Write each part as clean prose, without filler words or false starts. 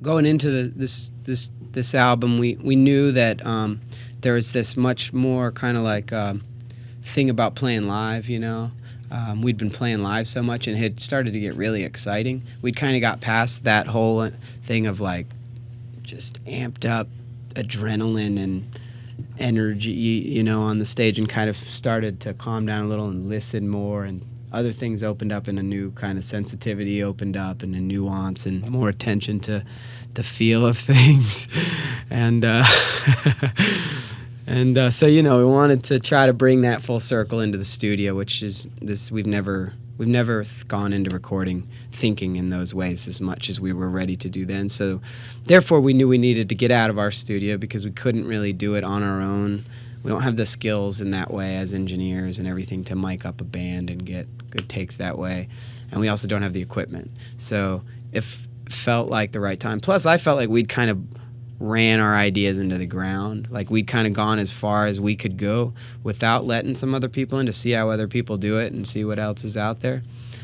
Going into this album, we knew that there was this much more kind of like thing about playing live, you know. We'd been playing live so much, and it had started to get really exciting. We'd kind of got past that whole thing of like just amped up adrenaline and energy, you know, on the stage, and kind of started to calm down a little and listen more, and other things opened up, and a new kind of sensitivity opened up, and a nuance and more attention to the feel of things. And so, you know, we wanted to try to bring that full circle into the studio, which is this. We've never gone into recording thinking in those ways as much as we were ready to do then. So therefore we knew we needed to get out of our studio because we couldn't really do it on our own. We don't have the skills in that way as engineers and everything to mic up a band and get good takes that way. And we also don't have the equipment. So it felt like the right time. Plus I felt like we'd kind of ran our ideas into the ground. Like we'd kind of gone as far as we could go without letting some other people in to see how other people do it and see what else is out there.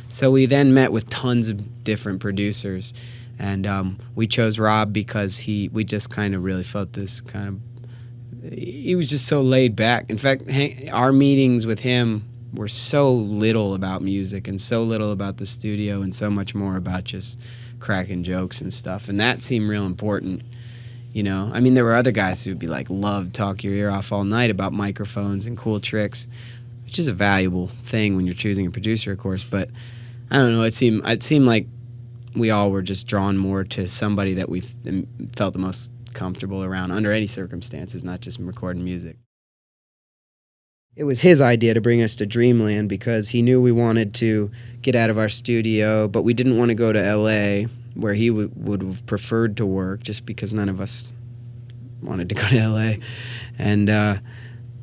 So we then met with tons of different producers, and we chose Rob because we just kind of really felt this kind of, he was just so laid back. In fact, our meetings with him were so little about music and so little about the studio and so much more about just cracking jokes and stuff, and that seemed real important. You know, I mean, there were other guys who'd be like, love talk your ear off all night about microphones and cool tricks, which is a valuable thing when you're choosing a producer, of course. But I don't know, it seemed like we all were just drawn more to somebody that we felt the most comfortable around under any circumstances, not just recording music. It was his idea to bring us to Dreamland because he knew we wanted to get out of our studio, but we didn't want to go to L.A., where he would have preferred to work, just because none of us wanted to go to L.A. And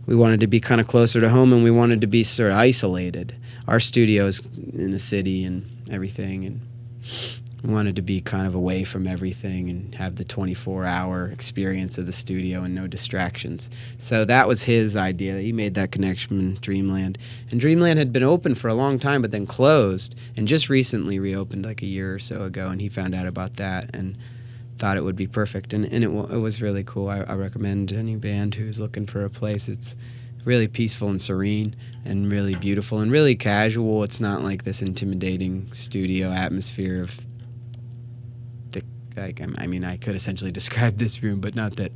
we wanted to be kind of closer to home, and we wanted to be sort of isolated. Our studio's in the city and everything, and we wanted to be kind of away from everything and have the 24-hour experience of the studio and no distractions. So that was his idea. He made that connection in Dreamland. And Dreamland had been open for a long time but then closed, and just recently reopened like a year or so ago, and he found out about that and thought it would be perfect. And it was really cool. I recommend any band who's looking for a place. It's really peaceful and serene and really beautiful and really casual. It's not like this intimidating studio atmosphere of, I mean, I could essentially describe this room, but not that,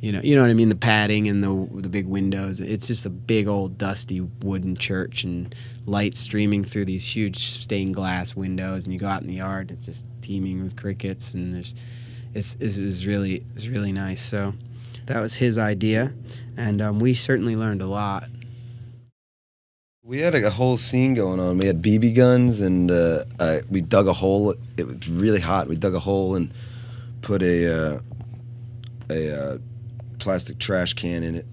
you know what I mean, the padding and the big windows. It's just a big old dusty wooden church and light streaming through these huge stained glass windows, and you go out in the yard, it's just teeming with crickets, and it's really nice. So that was his idea, and we certainly learned a lot. We had a whole scene going on. We had BB guns, and we dug a hole. It was really hot. We dug a hole and put a plastic trash can in it,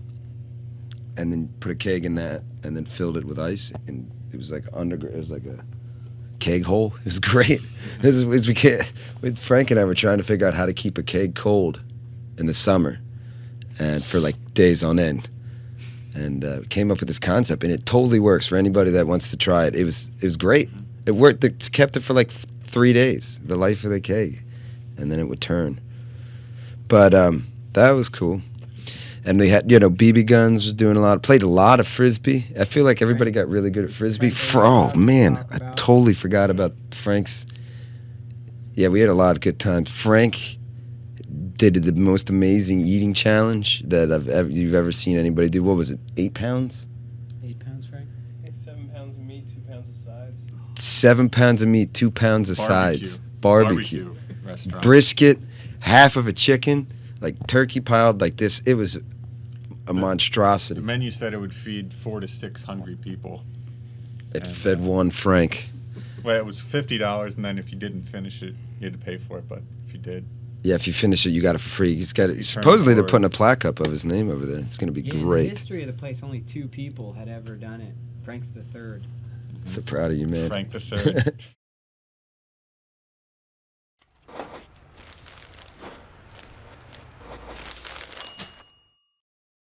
and then put a keg in that, and then filled it with ice. And it was like underground. It was like a keg hole. It was great. Frank and I were trying to figure out how to keep a keg cold in the summer, and for like days on end. And came up with this concept, and it totally works for anybody that wants to try it. It was great. It worked. It kept it for like 3 days, the life of the keg, and then it would turn. But that was cool. And we had, BB guns was doing a lot. Played a lot of frisbee. I feel like everybody got really good at frisbee. Oh man, I totally forgot about Frank's. Yeah, we had a lot of good times. Frank did the most amazing eating challenge that you've ever seen anybody do. What was it? 8 pounds? 8 pounds, Frank? 7 pounds of meat, 2 pounds of sides. 7 pounds of meat, 2 pounds of sides. Barbecue. Restaurant. Brisket, half of a chicken, like turkey piled like this. It was a monstrosity. The menu said it would feed 4 to 6 hungry people. It fed one Frank. Well, it was $50, and then if you didn't finish it, you had to pay for it. But if you did, yeah, if you finish it, you got it for free. He's got it. Supposedly, they're putting a plaque up of his name over there. It's going to be great. In the history of the place, only 2 people had ever done it. Frank's the third. So proud of you, man. Frank the third.